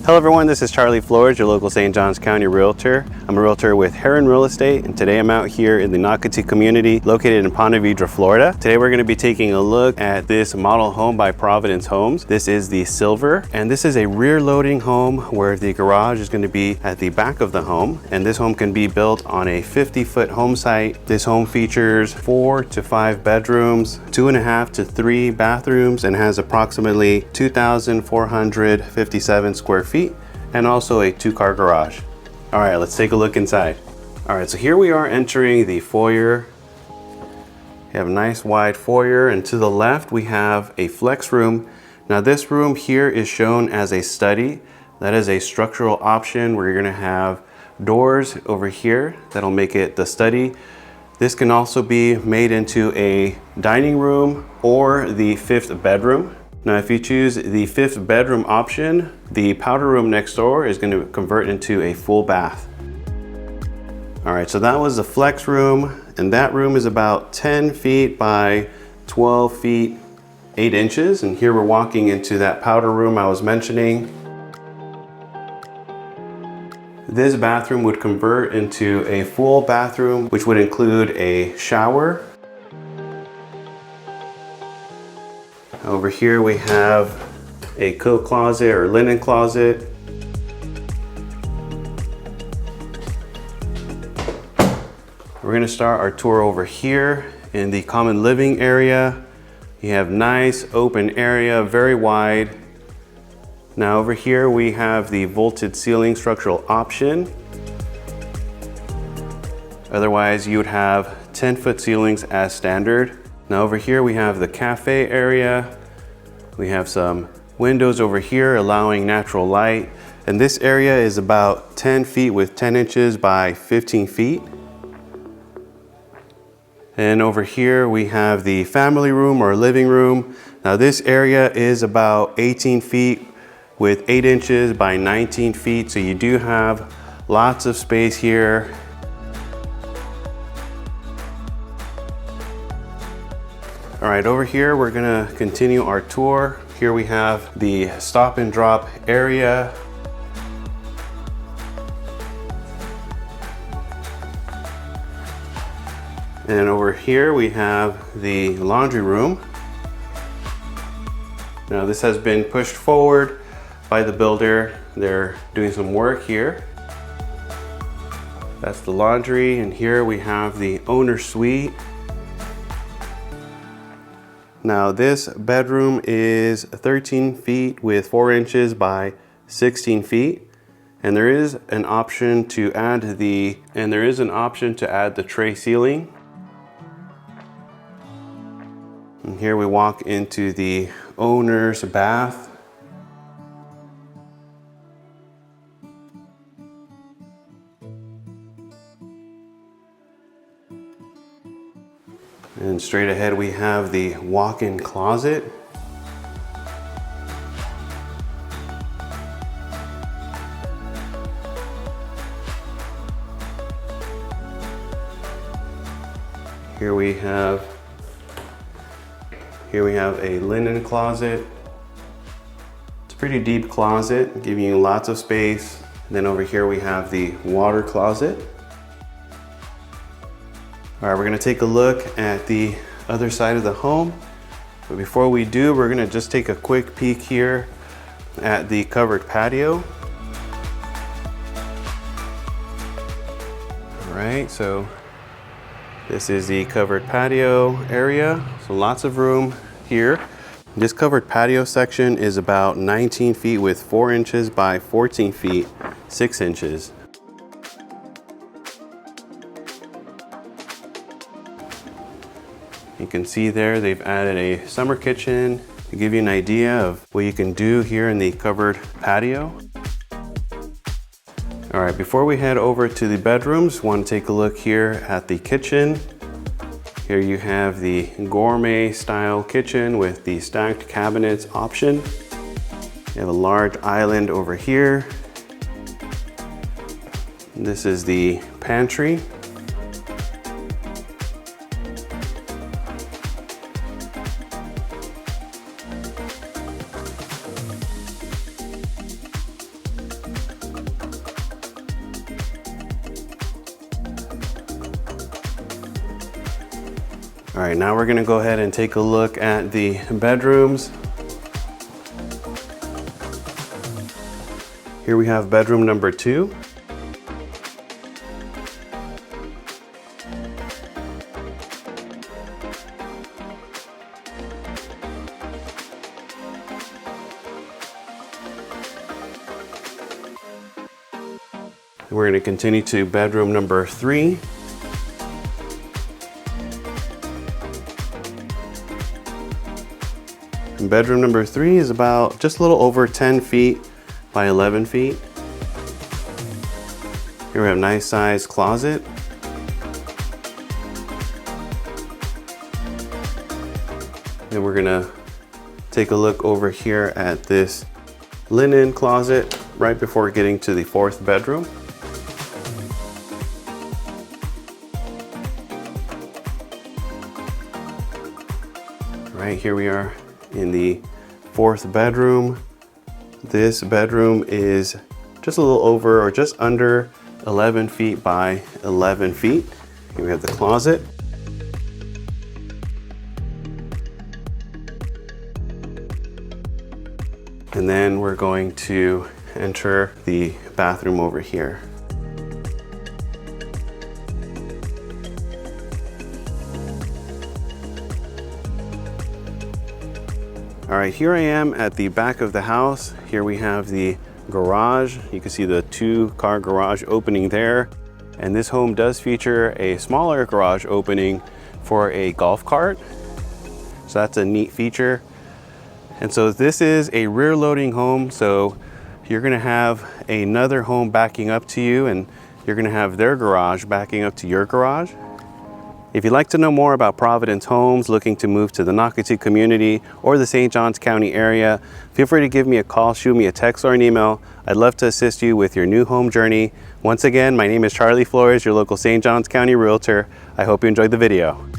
Hello everyone, this is Charlie Flores, your local St. Johns County Realtor. I'm a Realtor with Herron Real Estate, and today I'm out here in the Nocatee community located in Ponte Vedra, Florida. Today we're going to be taking a look at this model home by Providence Homes. This is the Silver, and this is a rear loading home where the garage is going to be at the back of the home, and this home can be built on a 50-foot home site. This home features 4 to 5 bedrooms, 2.5 to 3 bathrooms, and has approximately 2,457 square feet, and also a 2-car garage. All right, let's take a look inside. All right, so here we are entering the foyer. We have a nice wide foyer, and to the left we have a flex room. Now this room here is shown as a study. That is a structural option where you're gonna have doors over here that'll make it the study. This can also be made into a dining room or the 5th bedroom. Now, if you choose the 5th bedroom option, the powder room next door is going to convert into a full bath. All right, so that was the flex room, and that room is about 10 feet by 12 feet, 8 inches. And here we're walking into that powder room I was mentioning. This bathroom would convert into a full bathroom, which would include a shower. Over here we have a coat closet or linen closet. We're going to start our tour over here in the common living area. You have nice open area, very wide. Now over here we have the vaulted ceiling structural option. Otherwise you would have 10-foot ceilings as standard. Now over here we have the cafe area. We have some windows over here allowing natural light. And this area is about 10 feet with 10 inches by 15 feet. And over here we have the family room or living room. Now this area is about 18 feet with 8 inches by 19 feet. So you do have lots of space here. All right, over here, we're gonna continue our tour. Here we have the stop and drop area. And over here, we have the laundry room. Now this has been pushed forward by the builder. They're doing some work here. That's the laundry, and here we have the owner's suite. Now this bedroom is 13 feet with 4 inches by 16 feet. And there is an option to add the tray ceiling. And here we walk into the owner's bath. And straight ahead we have the walk-in closet. Here we have a linen closet. It's a pretty deep closet, giving you lots of space. And then over here we have the water closet. All right, we're gonna take a look at the other side of the home. But before we do, we're gonna just take a quick peek here at the covered patio. All right, so this is the covered patio area. So lots of room here. This covered patio section is about 19 feet with 4 inches by 14 feet, 6 inches. You can see there they've added a summer kitchen to give you an idea of what you can do here in the covered patio. All right, before we head over to the bedrooms, want to take a look here at the kitchen. Here you have the gourmet style kitchen with the stacked cabinets option. You have a large island over here. This is the pantry. All right, now we're gonna go ahead and take a look at the bedrooms. Here we have bedroom number 2. We're going to continue to bedroom number 3. And bedroom number 3 is about just a little over 10 feet by 11 feet. Here we have a nice sized closet. And we're going to take a look over here at this linen closet right before getting to the 4th bedroom. Right, here we are in the 4th bedroom. This bedroom is just a little over or just under 11 feet by 11 feet. Here we have the closet. And then we're going to enter the bathroom over here. All right, here I am at the back of the house. Here we have the garage. You can see the 2-car garage opening there. And this home does feature a smaller garage opening for a golf cart. So that's a neat feature. And so this is a rear loading home. So you're gonna have another home backing up to you, and you're gonna have their garage backing up to your garage. If you'd like to know more about Providence Homes, looking to move to the Nocatee community or the St. Johns County area, feel free to give me a call, shoot me a text or an email. I'd love to assist you with your new home journey. Once again, my name is Charlie Flores, your local St. Johns County Realtor. I hope you enjoyed the video.